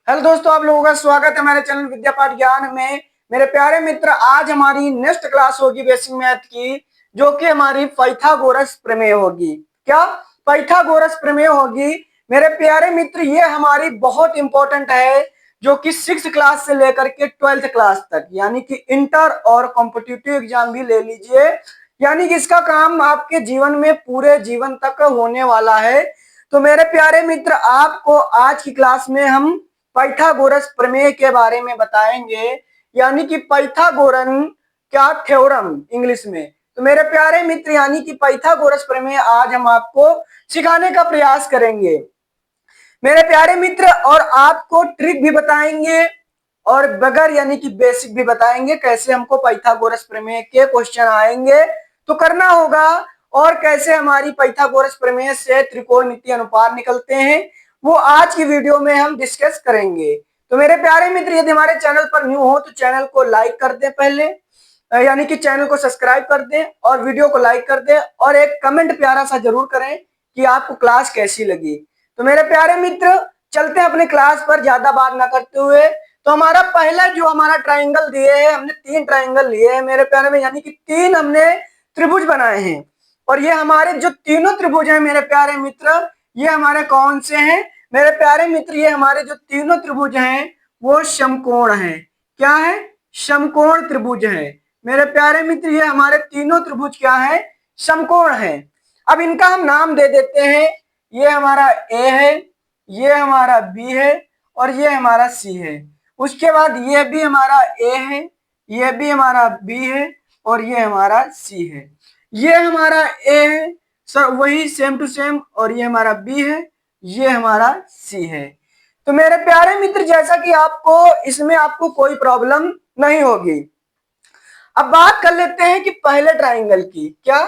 Hello दोस्तों, आप लोगों का स्वागत है हमारे चैनल विद्या पाठ ज्ञान में। मेरे प्यारे मित्र, आज हमारी नेक्स्ट क्लास होगी बेसिक मैथ की, जो कि हमारी पाइथागोरस प्रमेय होगी। क्या पाइथागोरस प्रमेय होगी? मेरे प्यारे मित्र, ये हमारी बहुत इंपॉर्टेंट है, जो कि 6th क्लास से लेकर के 12th क्लास तक, यानी कि इंटर और कॉम्पिटिटिव एग्जाम भी ले लीजिए, यानी कि इसका काम आपके जीवन में पूरे जीवन तक होने वाला है। तो मेरे प्यारे मित्र, आपको आज की क्लास में हम पाइथागोरस प्रमेय के बारे में बताएंगे, यानी कि पाइथागोरन क्या थ्योरम इंग्लिश में। तो मेरे प्यारे मित्र, यानी कि पाइथागोरस प्रमेय आज हम आपको सिखाने का प्रयास करेंगे मेरे प्यारे मित्र, और आपको ट्रिक भी बताएंगे और बगैर यानी कि बेसिक भी बताएंगे, कैसे हमको पाइथागोरस प्रमेय के क्वेश्चन आएंगे तो करना होगा, और कैसे हमारी पाइथागोरस प्रमेय से त्रिकोणमितीय अनुपात निकलते हैं, वो आज की वीडियो में हम डिस्कस करेंगे। तो मेरे प्यारे मित्र, यदि हमारे चैनल पर न्यू हो तो चैनल को लाइक कर दें पहले, यानी कि चैनल को सब्सक्राइब कर दें और वीडियो को लाइक कर दें, और एक कमेंट प्यारा सा जरूर करें कि आपको क्लास कैसी लगी। तो मेरे प्यारे मित्र, चलते हैं अपने क्लास पर ज्यादा बात ना करते हुए। तो हमारा पहला जो हमारा ट्राइंगल दिए है, हमने 3 ट्राइंगल लिए हैं मेरे प्यारे में, यानी कि 3 हमने त्रिभुज बनाए हैं, और ये हमारे जो तीनों त्रिभुज हैं मेरे प्यारे मित्र, ये हमारे कौन से हैं मेरे प्यारे मित्र? ये हमारे जो तीनों त्रिभुज हैं वो समकोण हैं। क्या है? समकोण त्रिभुज है मेरे प्यारे मित्र। ये हमारे तीनों त्रिभुज क्या है? समकोण है। अब इनका हम नाम दे देते हैं। ये हमारा ए है, ये हमारा बी है, और ये हमारा सी है। उसके बाद ये भी हमारा ए है, ये भी हमारा बी है, और ये हमारा सी है। ये हमारा ए है सर, वही सेम टू सेम, और ये हमारा बी है, ये हमारा सी है। तो मेरे प्यारे मित्र, जैसा कि आपको इसमें आपको कोई प्रॉब्लम नहीं होगी। अब बात कर लेते हैं कि पहले ट्राइंगल की। क्या?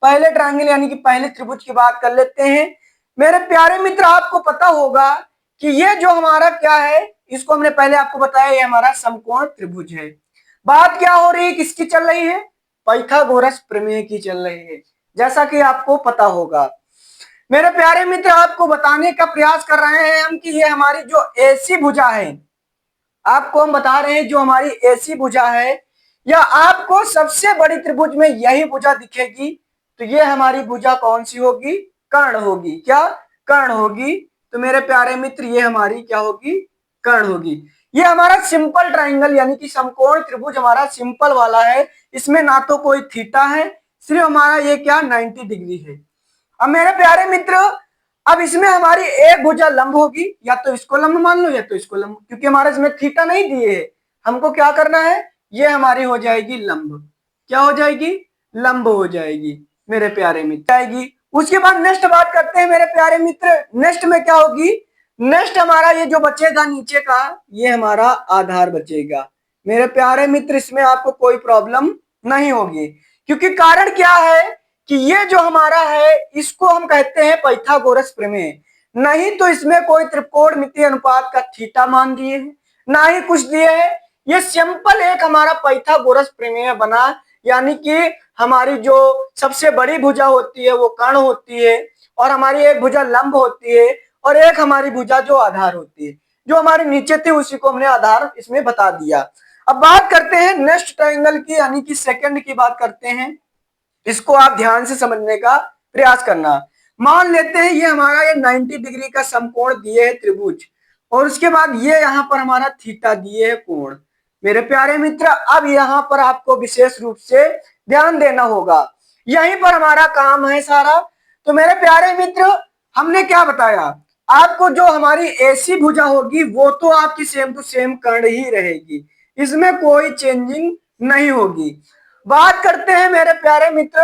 पहले ट्राइंगल यानी कि पहले त्रिभुज की बात कर लेते हैं मेरे प्यारे मित्र। आपको पता होगा कि ये जो हमारा क्या है, इसको हमने पहले आपको बताया, ये हमारा समकोण त्रिभुज है। बात क्या हो रही है, किसकी चल रही है? पाइथागोरस प्रमेय की चल रही है, जैसा कि आपको पता होगा। मेरे प्यारे मित्र, आपको बताने का प्रयास कर रहे हैं हम कि ये हमारी जो ऐसी भुजा है, आपको हम बता रहे हैं जो हमारी ऐसी भुजा है, या आपको सबसे बड़ी त्रिभुज में यही भुजा दिखेगी, तो ये हमारी भुजा कौन सी होगी? कर्ण होगी। क्या? कर्ण होगी। तो मेरे प्यारे मित्र, ये हमारी क्या होगी? कर्ण होगी। ये हमारा सिंपल ट्राइंगल यानी कि समकोण त्रिभुज हमारा सिंपल वाला है, इसमें ना तो कोई थीटा है, सिर्फ हमारा ये क्या 90 डिग्री है। अब मेरे प्यारे मित्र, अब इसमें हमारी एक भुजा लंब होगी, या तो इसको लंब मान लो या तो इसको लंब, क्योंकि हमारे इसमें थीटा नहीं दिए है। हमको क्या करना है? ये हमारी हो जाएगी लंब। क्या हो जाएगी? लंब हो जाएगी मेरे प्यारे मित्र, आएगी। उसके बाद नेक्स्ट बात करते हैं मेरे प्यारे मित्र, नेक्स्ट में क्या होगी? नेक्स्ट हमारा ये जो बचेगा नीचे का, ये हमारा आधार बचेगा मेरे प्यारे मित्र। इसमें आपको कोई प्रॉब्लम नहीं होगी, क्योंकि कारण क्या है कि ये जो हमारा है, इसको हम कहते हैं पाइथागोरस प्रमेय। नहीं तो इसमें कोई त्रिकोणमितीय अनुपात का थीटा मान दिए है, ना ही कुछ दिए है। ये सिंपल एक हमारा पाइथागोरस प्रमेय बना, यानी कि हमारी जो सबसे बड़ी भुजा होती है वो कर्ण होती है, और हमारी एक भुजा लंब होती है, और एक हमारी भुजा जो आधार होती है। जो हमारे नीचे थी उसी को हमने आधार इसमें बता दिया। अब बात करते हैं नेक्स्ट ट्राइंगल की, यानी कि सेकंड की बात करते हैं। इसको आप ध्यान से समझने का प्रयास करना। मान लेते हैं ये हमारा ये 90 डिग्री का समकोण दिए है त्रिभुज, और उसके बाद ये यहाँ पर हमारा थीटा दिए है कोण। मेरे प्यारे मित्र, अब यहाँ पर आपको विशेष रूप से ध्यान देना होगा, यहीं पर हमारा काम है सारा। तो मेरे प्यारे मित्र, हमने क्या बताया आपको? जो हमारी ऐसी भुजा होगी वो तो आपकी सेम टू सेम कर्ण ही रहेगी, इसमें कोई चेंजिंग नहीं होगी। बात करते हैं मेरे प्यारे मित्र,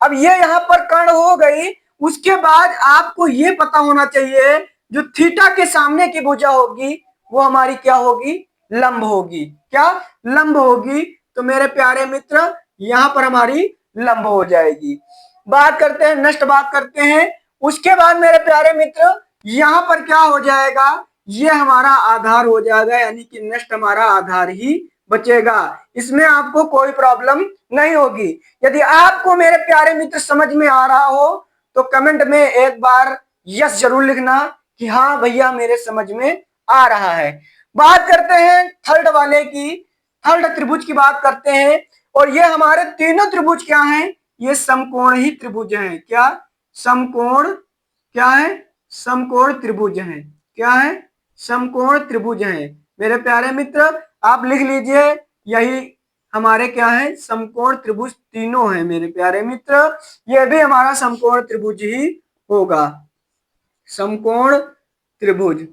अब ये यहाँ पर कर्ण हो गई। उसके बाद आपको ये पता होना चाहिए, जो थीटा के सामने की भुजा होगी वो हमारी क्या होगी? लंब होगी। क्या? लंब होगी। तो मेरे प्यारे मित्र, यहाँ पर हमारी लंब हो जाएगी। बात करते हैं, नेक्स्ट बात करते हैं। उसके बाद मेरे प्यारे मित्र, यहाँ पर क्या हो जाएगा? ये हमारा आधार हो जाएगा, यानी कि नेक्स्ट हमारा आधार ही बचेगा। इसमें आपको कोई प्रॉब्लम नहीं होगी। यदि आपको मेरे प्यारे मित्र समझ में आ रहा हो तो कमेंट में एक बार यस जरूर लिखना कि हाँ भैया मेरे समझ में आ रहा है। बात करते हैं थर्ड वाले की, थर्ड त्रिभुज की बात करते हैं। और ये हमारे तीनों त्रिभुज क्या हैं? ये समकोण ही त्रिभुज हैं। क्या? समकोण क्या है? समकोण त्रिभुज हैं। क्या है? समकोण त्रिभुज हैं। मेरे प्यारे मित्र आप लिख लीजिए, यही हमारे क्या है? समकोण त्रिभुज तीनों हैं मेरे प्यारे मित्र। यह भी हमारा समकोण त्रिभुज ही होगा, समकोण त्रिभुज।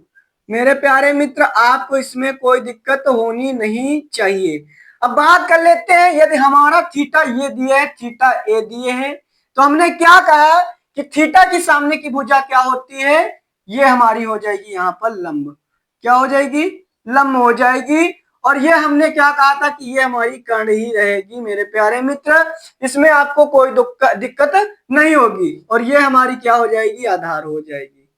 मेरे प्यारे मित्र आपको इसमें कोई दिक्कत होनी नहीं चाहिए। अब बात कर लेते हैं, यदि हमारा थीटा ये दिया है, थीटा ए दिए हैं, तो हमने क्या कहा कि थीटा की सामने की भुजा क्या होती है? ये हमारी हो जाएगी यहाँ पर लंब। क्या हो जाएगी? लंब हो जाएगी। और ये हमने क्या कहा था कि ये हमारी कर्ण ही रहेगी मेरे प्यारे मित्र, इसमें आपको कोई दिक्कत नहीं होगी। और ये हमारी क्या हो जाएगी? आधार हो जाएगी।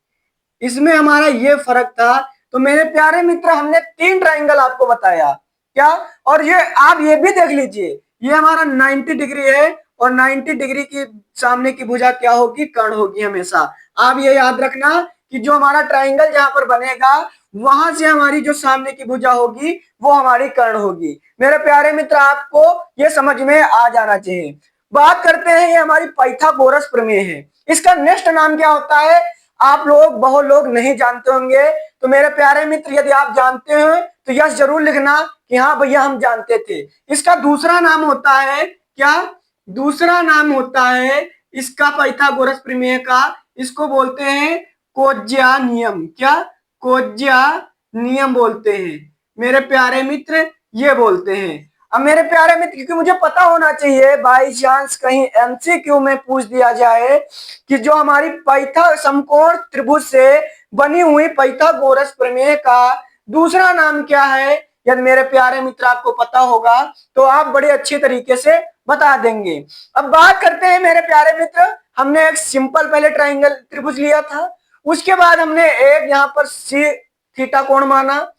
इसमें हमारा ये फर्क था। तो मेरे प्यारे मित्र हमने 3 ट्राइंगल आपको बताया। क्या? और ये आप ये भी देख लीजिए, ये हमारा 90 डिग्री है और 90 डिग्री की सामने की भुजा क्या होगी? कर्ण होगी हमेशा। आप ये याद रखना कि जो हमारा ट्राइंगल जहां पर बनेगा वहां से हमारी जो सामने की भुजा होगी वो हमारी कर्ण होगी। मेरे प्यारे मित्र आपको ये समझ में आ जाना चाहिए। बात करते हैं, ये हमारी पाइथागोरस प्रमेय है। इसका नेक्स्ट नाम क्या होता है? आप लोग बहुत लोग नहीं जानते होंगे, तो मेरे प्यारे मित्र यदि आप जानते हो तो यस जरूर लिखना कि हाँ भैया हम जानते थे। इसका दूसरा नाम होता है क्या? दूसरा नाम होता है इसका पाइथागोरस प्रमेय का, इसको बोलते हैं कोज्या नियम। क्या? कोज्या नियम बोलते हैं मेरे प्यारे मित्र, ये बोलते हैं। अब मेरे प्यारे मित्र क्योंकि मुझे पता होना चाहिए, बाई चांस कहीं एमसीक्यू में पूछ दिया जाए कि जो हमारी पाइथा समकोण त्रिभुज से बनी हुई पाइथागोरस प्रमेय का दूसरा नाम क्या है, यदि मेरे प्यारे मित्र आपको पता होगा तो आप बड़े अच्छे तरीके से बता देंगे। अब बात करते हैं मेरे प्यारे मित्र, हमने एक सिंपल पहले ट्राइंगल त्रिभुज लिया था, उसके बाद हमने एक यहाँ पर सी थीटा कोण माना,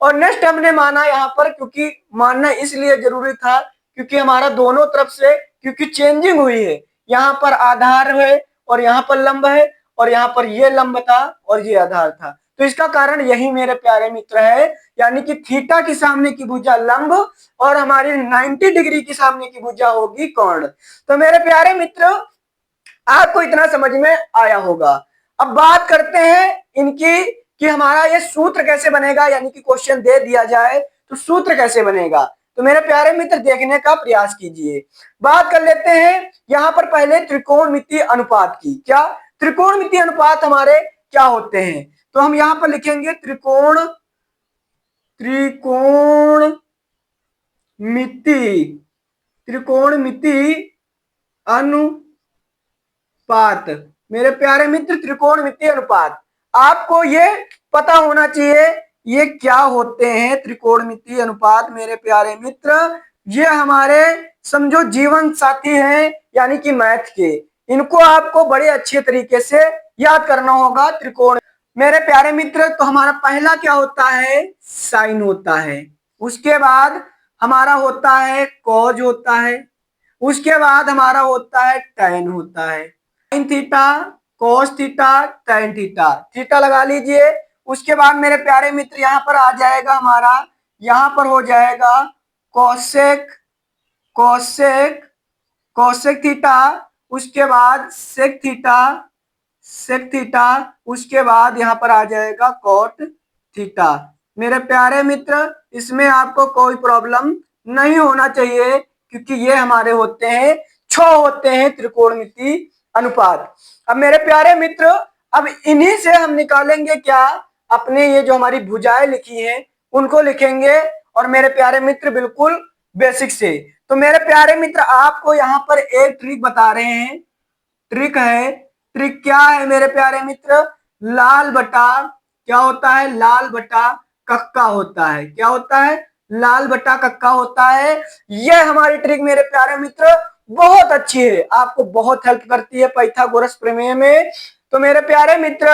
और नेक्स्ट हमने माना यहाँ पर, क्योंकि मानना इसलिए जरूरी था क्योंकि हमारा दोनों तरफ से क्योंकि चेंजिंग हुई है, यहाँ पर आधार है और यहाँ पर लंब है, और यहाँ पर ये लंब था और ये आधार था। तो इसका कारण यही मेरे प्यारे मित्र है, यानी कि थीटा की सामने की भुजा लंब और हमारी 90 डिग्री की सामने की भुजा होगी कोण। तो मेरे प्यारे मित्र आपको इतना समझ में आया होगा। अब बात करते हैं इनकी कि हमारा ये सूत्र कैसे बनेगा, यानी कि क्वेश्चन दे दिया जाए तो सूत्र कैसे बनेगा। तो मेरे प्यारे मित्र देखने का प्रयास कीजिए। बात कर लेते हैं यहां पर पहले त्रिकोणमितीय अनुपात की। क्या? त्रिकोणमितीय अनुपात हमारे क्या होते हैं? तो हम यहां पर लिखेंगे त्रिकोणमिति अनुपात। मेरे प्यारे मित्र त्रिकोणमितीय अनुपात आपको ये पता होना चाहिए, ये क्या होते हैं त्रिकोणमितीय अनुपात। मेरे प्यारे मित्र ये हमारे समझो जीवन साथी हैं, यानी कि मैथ के, इनको आपको बड़े अच्छे तरीके से याद करना होगा। त्रिकोण मेरे प्यारे मित्र तो हमारा पहला क्या होता है? साइन होता है। उसके बाद हमारा होता है कॉज होता है। उसके बाद हमारा होता है टैन होता है। Sine theta, cos theta, tan theta, theta लगा लीजिए। उसके बाद मेरे प्यारे मित्र यहाँ पर आ जाएगा हमारा, यहाँ पर हो जाएगा कोसेक, कोसेक, कोसेक थीटा। उसके बाद सेक थीटा, सेक थीटा। उसके बाद यहाँ पर आ जाएगा कॉट थीटा। मेरे प्यारे मित्र इसमें आपको कोई प्रॉब्लम नहीं होना चाहिए, क्योंकि ये हमारे होते हैं 6 होते हैं त्रिकोणमितीय अनुपात। अब मेरे प्यारे मित्र अब इन्हीं से हम निकालेंगे क्या? अपने ये जो हमारी भुजाएं लिखी हैं उनको लिखेंगे, और मेरे प्यारे मित्र बिल्कुल बेसिक से। तो मेरे प्यारे मित्र आपको यहाँ पर एक ट्रिक बता रहे हैं। ट्रिक है, ट्रिक क्या है मेरे प्यारे मित्र? लाल बटा क्या होता है? लाल बटा कक्का होता है। क्या होता है? लाल बटा कक्का होता है। यह हमारी ट्रिक मेरे प्यारे मित्र बहुत अच्छी है, आपको बहुत हेल्प करती है पाइथागोरस प्रमेय में। तो मेरे प्यारे मित्र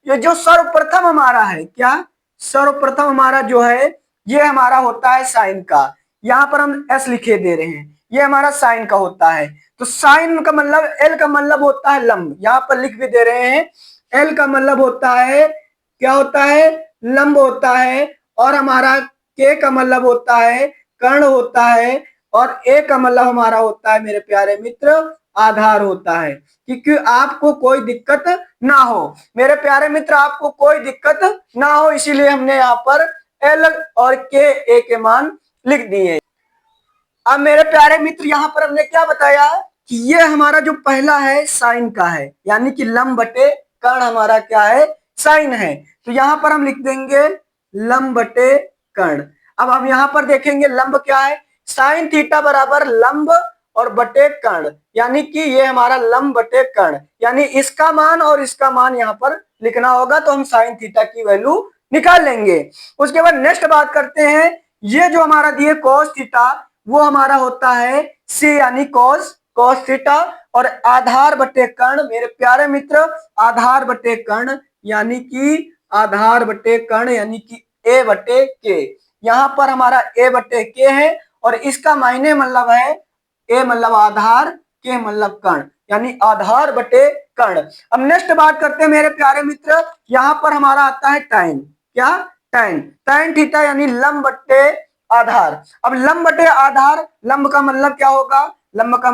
ये जो सर्वप्रथम हमारा है, क्या सर्वप्रथम हमारा जो है ये हमारा होता है साइन का। यहाँ पर हम एस लिखे दे रहे हैं, ये हमारा साइन का होता है। तो साइन का मतलब, एल का मतलब होता है लंब, यहाँ पर लिख भी दे रहे हैं। एल का मतलब होता है क्या? होता है लंब होता है, और हमारा के का मतलब होता है कर्ण होता है, और ए का मतलब हमारा होता है मेरे प्यारे मित्र आधार होता है, क्योंकि आपको कोई दिक्कत ना हो मेरे प्यारे मित्र, आपको कोई दिक्कत ना हो, इसीलिए हमने यहाँ पर एल और के ए के मान लिख दिए। अब मेरे प्यारे मित्र यहाँ पर हमने क्या बताया कि ये हमारा जो पहला है साइन का है, यानी कि लंब बटे कर्ण हमारा क्या है, साइन है। तो यहाँ पर हम लिख देंगे लंब बटे कर्ण। अब हम यहाँ पर देखेंगे लंब क्या है, साइन थीटा बराबर लंब और बटे कर्ण, यानी कि ये हमारा लंब बटे कर्ण, यानी इसका मान और इसका मान यहाँ पर लिखना होगा, तो हम साइन थीटा की वैल्यू निकाल लेंगे। उसके बाद नेक्स्ट बात करते हैं, ये जो हमारा दिए कॉस थीटा वो हमारा होता है सी, यानी कॉस कॉस थीटा, और आधार बटे कर्ण मेरे प्यारे मित्र आधार बटे कर्ण, यानी कि आधार बटे कर्ण यानी कि ए बटे के। यहाँ पर हमारा ए बटे के है, और इसका मायने मतलब है ए मतलब आधार, के मतलब कर्ण, यानी आधार बटे कर्ण। अब नेक्स्ट बात करते हैं मेरे प्यारे मित्र, यहाँ पर हमारा आता है टाइन, क्या टाइन, टाइन थीटा यानी लंब बटे आधार। अब लंब बटे आधार, लंब का मतलब क्या होगा, लंब का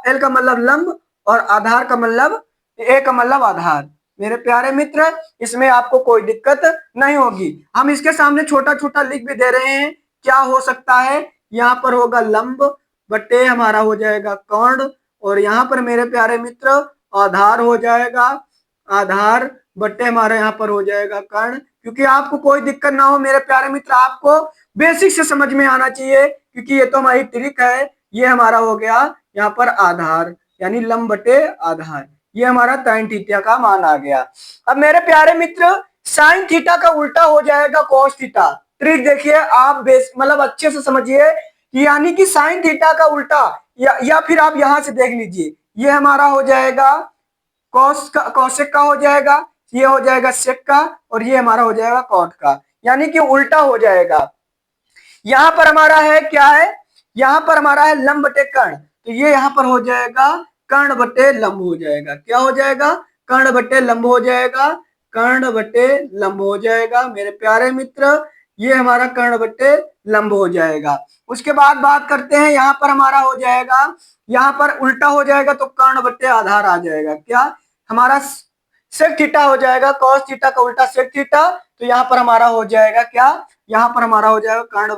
एल का मतलब लंब, और आधार का मतलब ए का मतलब आधार। मेरे प्यारे मित्र इसमें आपको कोई दिक्कत नहीं होगी, हम इसके सामने छोटा छोटा लिख भी दे रहे हैं, क्या हो सकता है, यहाँ पर होगा लंब बटे हमारा हो जाएगा कर्ण, और यहाँ पर मेरे प्यारे मित्र आधार हो जाएगा, आधार बटे हमारा यहाँ पर हो जाएगा कर्ण, क्योंकि आपको कोई दिक्कत ना हो मेरे प्यारे मित्र, आपको बेसिक से समझ में आना चाहिए, क्योंकि ये तो हमारी ट्रिक है। ये हमारा हो गया यहाँ पर आधार यानी लंब बटे आधार, ये हमारा साइन थीटा का मान आ गया। अब मेरे प्यारे मित्र साइन थीटा का उल्टा हो जाएगा कॉस थीटा। ट्रिक देखिए आप मतलब अच्छे से समझिए, यानी कि साइन थीटा का उल्टा, या फिर आप यहां से देख लीजिए, ये हमारा हो जाएगा कॉस का, कॉसेक का हो जाएगा, ये हो जाएगा सेक का, और ये हमारा हो जाएगा कॉट का, यानी कि उल्टा हो जाएगा। यहाँ पर हमारा है क्या है, यहाँ पर हमारा है लंब बटे कर्ण, तो ये यहाँ पर हो जाएगा कर्ण बटे लंब हो जाएगा, क्या हो जाएगा, कर्ण बटे लंब हो जाएगा, कर्ण बटे लंब हो जाएगा मेरे प्यारे मित्र, ये हमारा कर्ण बटे लंब हो जाएगा। उसके बाद बात करते हैं, यहाँ पर हमारा हो जाएगा, यहाँ पर उल्टा हो जाएगा तो कर्ण बटे आधार आ जाएगा, क्या हमारा सेक थीटा हो जाएगा, कॉस थीटा का उल्टा सेक थीटा, तो यहाँ पर हमारा हो जाएगा क्या, यहाँ पर हमारा हो जाएगा कर्ण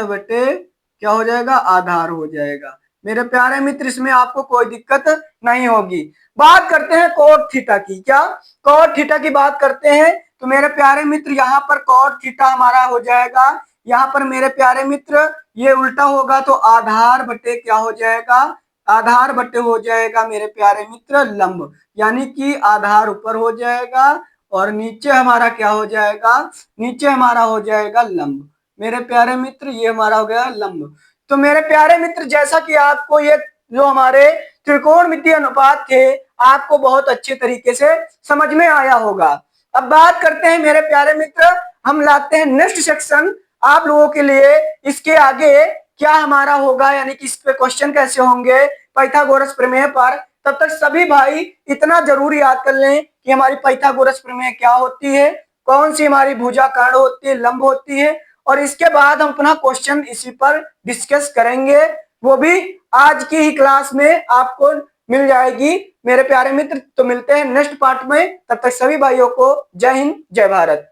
बटे क्या हो जाएगा, आधार हो जाएगा। मेरे प्यारे मित्र इसमें आपको कोई दिक्कत नहीं होगी। बात करते हैं कोट थीटा की, क्या कोट थीटा की बात करते हैं, तो मेरे प्यारे मित्र यहाँ पर कोट थीटा हमारा हो जाएगा, यहाँ पर मेरे प्यारे मित्र ये उल्टा होगा तो आधार बटे क्या हो जाएगा, आधार बटे हो जाएगा मेरे प्यारे मित्र लंब, यानी कि आधार ऊपर हो जाएगा और नीचे हमारा क्या हो जाएगा, नीचे हमारा हो जाएगा लंब। मेरे प्यारे मित्र ये हमारा हो गया लंब। तो मेरे प्यारे मित्र जैसा कि आपको ये जो हमारे त्रिकोणमितीय अनुपात थे आपको बहुत अच्छे तरीके से समझ में आया होगा। अब बात करते हैं मेरे प्यारे मित्र, हम लाते हैं नेक्स्ट सेक्शन आप लोगों के लिए, इसके आगे क्या हमारा होगा, यानी कि इस पे क्वेश्चन कैसे होंगे पाइथागोरस प्रमेय पर। तब तक सभी भाई इतना जरूर याद कर लें कि हमारी पाइथागोरस प्रमेय क्या होती है, कौन सी हमारी भुजा कर्ण होती है, लंब होती है, और इसके बाद हम पुनः क्वेश्चन इसी पर डिस्कस करेंगे, वो भी आज की ही क्लास में आपको मिल जाएगी मेरे प्यारे मित्र। तो मिलते हैं नेक्स्ट पार्ट में, तब तक सभी भाइयों को जय हिंद जय भारत।